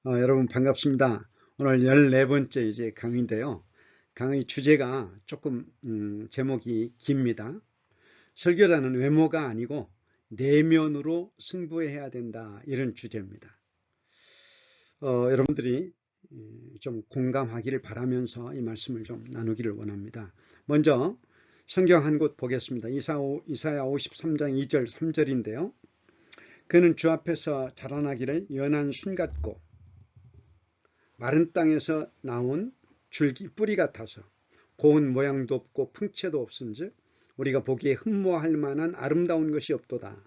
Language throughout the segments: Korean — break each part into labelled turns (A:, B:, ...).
A: 여러분 반갑습니다. 오늘 14번째 이제 강의인데요. 강의 주제가 조금 제목이 깁니다. 설교자는 외모가 아니고 내면으로 승부해야 된다, 이런 주제입니다. 여러분들이 좀 공감하기를 바라면서 이 말씀을 좀 나누기를 원합니다. 먼저 성경 한 곳 보겠습니다. 이사야 53장 2절 3절인데요. 그는 주 앞에서 자라나기를 연한 순 같고 마른 땅에서 나온 줄기 뿌리 같아서 고운 모양도 없고 풍채도 없은즉 우리가 보기에 흠모할 만한 아름다운 것이 없도다.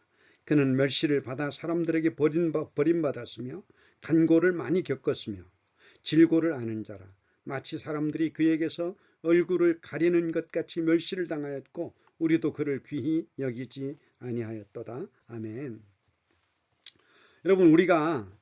A: 그는 멸시를 받아 사람들에게 버림받았으며 간고를 많이 겪었으며 질고를 아는 자라. 마치 사람들이 그에게서 얼굴을 가리는 것 같이 멸시를 당하였고 우리도 그를 귀히 여기지 아니하였도다. 아멘. 여러분, 우리가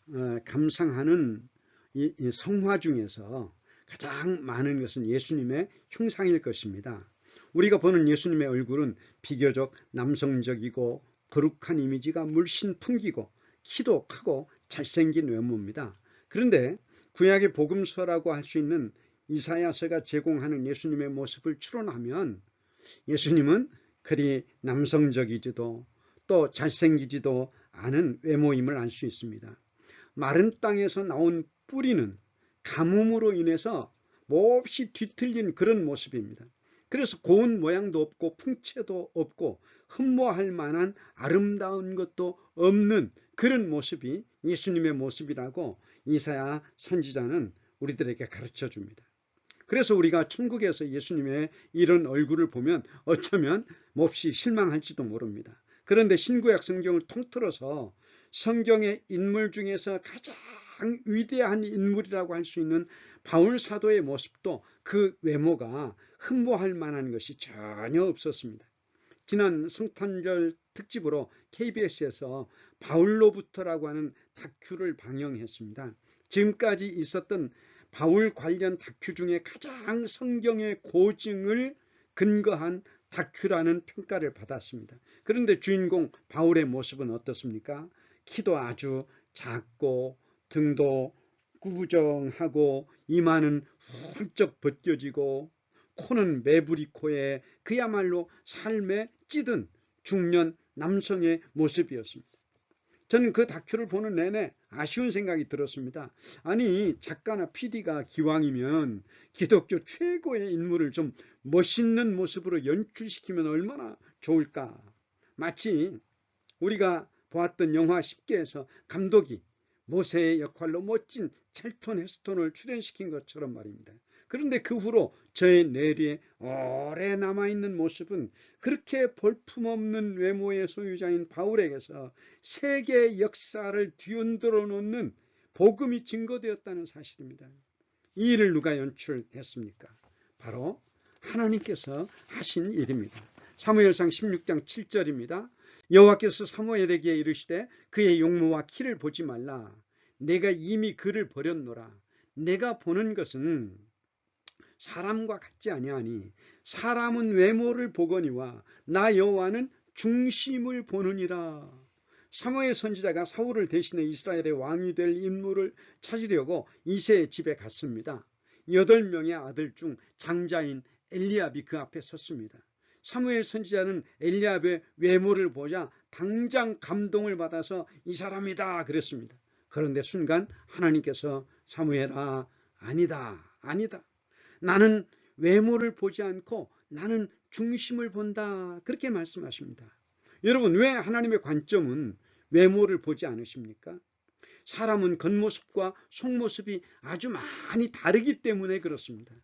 A: 감상하는 이 성화 중에서 가장 많은 것은 예수님의 흉상일 것입니다. 우리가 보는 예수님의 얼굴은 비교적 남성적이고 거룩한 이미지가 물씬 풍기고 키도 크고 잘생긴 외모입니다. 그런데 구약의 복음서라고 할 수 있는 이사야서가 제공하는 예수님의 모습을 추론하면 예수님은 그리 남성적이지도 또 잘생기지도 않은 외모임을 알 수 있습니다. 마른 땅에서 나온 뿌리는 가뭄으로 인해서 몹시 뒤틀린 그런 모습입니다. 그래서 고운 모양도 없고 풍채도 없고 흠모할 만한 아름다운 것도 없는 그런 모습이 예수님의 모습이라고 이사야 선지자는 우리들에게 가르쳐 줍니다. 그래서 우리가 천국에서 예수님의 이런 얼굴을 보면 어쩌면 몹시 실망할지도 모릅니다. 그런데 신구약 성경을 통틀어서 성경의 인물 중에서 가장 위대한 인물이라고 할 수 있는 바울 사도의 모습도 그 외모가 흠모할 만한 것이 전혀 없었습니다. 지난 성탄절 특집으로 KBS에서 바울로부터라고 하는 다큐를 방영했습니다. 지금까지 있었던 바울 관련 다큐 중에 가장 성경의 고증을 근거한 다큐라는 평가를 받았습니다. 그런데 주인공 바울의 모습은 어떻습니까? 키도 아주 작고 등도 구부정하고 이마는 훌쩍 벗겨지고 코는 매부리 코에 그야말로 삶에 찌든 중년 남성의 모습이었습니다. 저는 그 다큐를 보는 내내 아쉬운 생각이 들었습니다. 아니, 작가나 PD가 기왕이면 기독교 최고의 인물을 좀 멋있는 모습으로 연출시키면 얼마나 좋을까. 마치 우리가 보았던 영화 10개에서 감독이 모세의 역할로 멋진 찰턴 헤스턴을 출연시킨 것처럼 말입니다. 그런데 그 후로 저의 뇌리에 오래 남아있는 모습은 그렇게 볼품없는 외모의 소유자인 바울에게서 세계 역사를 뒤흔들어 놓는 복음이 증거되었다는 사실입니다. 이 일을 누가 연출했습니까? 바로 하나님께서 하신 일입니다. 사무엘상 16장 7절입니다. 여호와께서 사무엘에게 이르시되 그의 용모와 키를 보지 말라. 내가 이미 그를 버렸노라. 내가 보는 것은 사람과 같지 아니하니 사람은 외모를 보거니와 나 여호와는 중심을 보느니라. 사무엘 선지자가 사울을 대신해 이스라엘의 왕이 될 인물을 찾으려고 이새의 집에 갔습니다. 8명의 아들 중 장자인 엘리압이 그 앞에 섰습니다. 사무엘 선지자는 엘리압의 외모를 보자 당장 감동을 받아서 이 사람이다 그랬습니다. 그런데 순간 하나님께서 사무엘아, 아니다. 나는 외모를 보지 않고 나는 중심을 본다, 그렇게 말씀하십니다. 여러분, 왜 하나님의 관점은 외모를 보지 않으십니까? 사람은 겉모습과 속모습이 아주 많이 다르기 때문에 그렇습니다.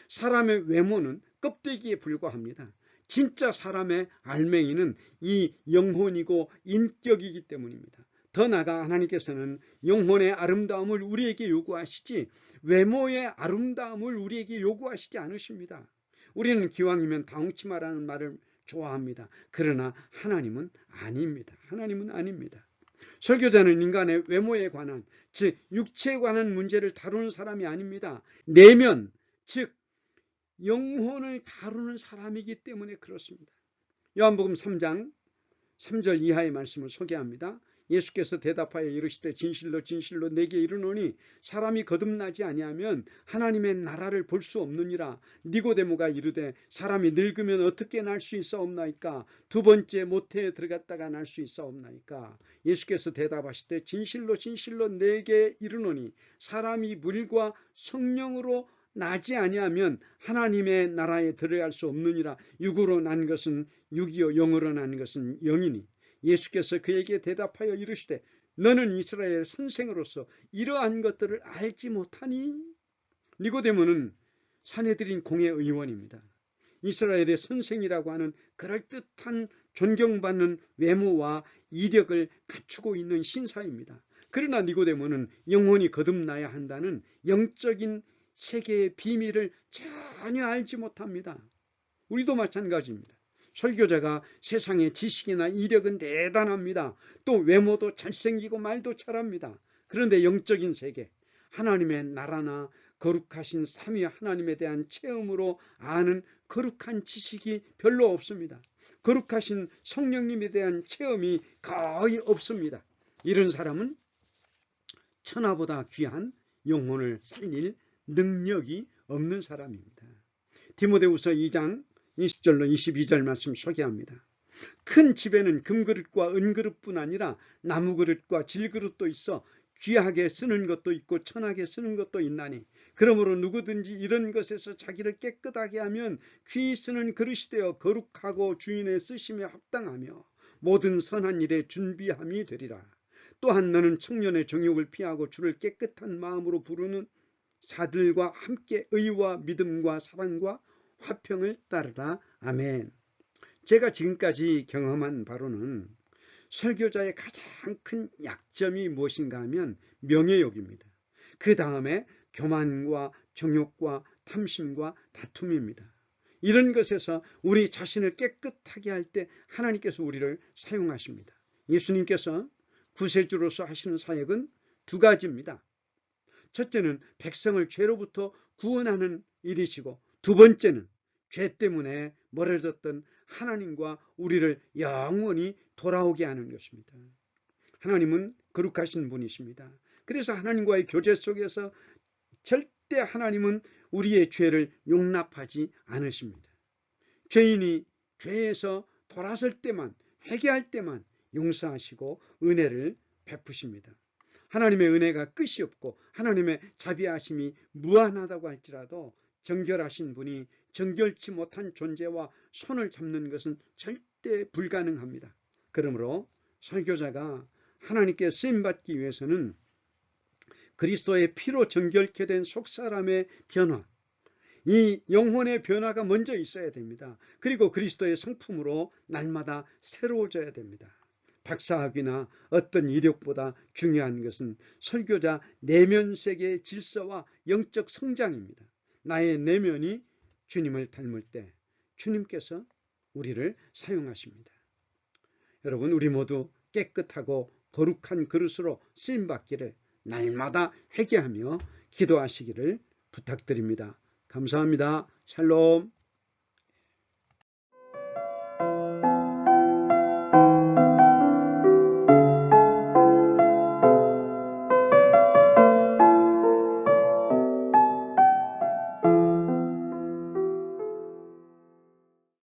A: 사람의 외모는 껍데기에 불과합니다. 진짜 사람의 알맹이는 이 영혼이고 인격이기 때문입니다. 더 나아가 하나님께서는 영혼의 아름다움을 우리에게 요구하시지 외모의 아름다움을 우리에게 요구하시지 않으십니다. 우리는 기왕이면 다홍치마라는 말을 좋아합니다. 그러나 하나님은 아닙니다. 하나님은 아닙니다. 설교자는 인간의 외모에 관한, 즉 육체에 관한 문제를 다루는 사람이 아닙니다. 내면, 즉 영혼을 다루는 사람이기 때문에 그렇습니다. 요한복음 3장 3절 이하의 말씀을 소개합니다. 예수께서 대답하여 이르시되 진실로 진실로 내게 이르노니 사람이 거듭나지 아니하면 하나님의 나라를 볼 수 없느니라. 니고데모가 이르되 사람이 늙으면 어떻게 날 수 있사옵나이까? 두 번째 모태에 들어갔다가 날 수 있사옵나이까? 예수께서 대답하시되 진실로 진실로 내게 이르노니 사람이 물과 성령으로 나지 아니하면 하나님의 나라에 들어갈 수 없느니라. 육으로 난 것은 육이요 영으로 난 것은 영이니. 예수께서 그에게 대답하여 이르시되 너는 이스라엘 선생으로서 이러한 것들을 알지 못하니? 니고데모는 산헤드린 공회 의원입니다. 이스라엘의 선생이라고 하는 그럴듯한 존경받는 외모와 이력을 갖추고 있는 신사입니다. 그러나 니고데모는 영혼이 거듭나야 한다는 영적인 세계의 비밀을 전혀 알지 못합니다. 우리도 마찬가지입니다. 설교자가 세상의 지식이나 이력은 대단합니다. 또 외모도 잘생기고 말도 잘합니다. 그런데 영적인 세계, 하나님의 나라나 거룩하신 삼위 하나님에 대한 체험으로 아는 거룩한 지식이 별로 없습니다. 거룩하신 성령님에 대한 체험이 거의 없습니다. 이런 사람은 천하보다 귀한 영혼을 살릴 능력이 없는 사람입니다. 디모데후서 2장 20절로 22절 말씀 소개합니다. 큰 집에는 금그릇과 은그릇뿐 아니라 나무그릇과 질그릇도 있어 귀하게 쓰는 것도 있고 천하게 쓰는 것도 있나니 그러므로 누구든지 이런 것에서 자기를 깨끗하게 하면 귀히 쓰는 그릇이 되어 거룩하고 주인의 쓰심에 합당하며 모든 선한 일에 준비함이 되리라. 또한 너는 청년의 정욕을 피하고 주를 깨끗한 마음으로 부르는 사들과 함께 의와 믿음과 사랑과 화평을 따르라. 아멘. 제가 지금까지 경험한 바로는 설교자의 가장 큰 약점이 무엇인가 하면 명예욕입니다. 그 다음에 교만과 정욕과 탐심과 다툼입니다. 이런 것에서 우리 자신을 깨끗하게 할 때 하나님께서 우리를 사용하십니다. 예수님께서 구세주로서 하시는 사역은 두 가지입니다. 첫째는 백성을 죄로부터 구원하는 일이시고 두 번째는 죄 때문에 멀어졌던 하나님과 우리를 영원히 돌아오게 하는 것입니다. 하나님은 거룩하신 분이십니다. 그래서 하나님과의 교제 속에서 절대 하나님은 우리의 죄를 용납하지 않으십니다. 죄인이 죄에서 돌아설 때만, 회개할 때만 용서하시고 은혜를 베푸십니다. 하나님의 은혜가 끝이 없고 하나님의 자비하심이 무한하다고 할지라도 정결하신 분이 정결치 못한 존재와 손을 잡는 것은 절대 불가능합니다. 그러므로 설교자가 하나님께 쓰임받기 위해서는 그리스도의 피로 정결케 된 속사람의 변화, 이 영혼의 변화가 먼저 있어야 됩니다. 그리고 그리스도의 성품으로 날마다 새로워져야 됩니다. 박사학위나 어떤 이력보다 중요한 것은 설교자 내면 세계의 질서와 영적 성장입니다. 나의 내면이 주님을 닮을 때 주님께서 우리를 사용하십니다. 여러분, 우리 모두 깨끗하고 거룩한 그릇으로 쓰임받기를 날마다 회개하며 기도하시기를 부탁드립니다. 감사합니다. 샬롬.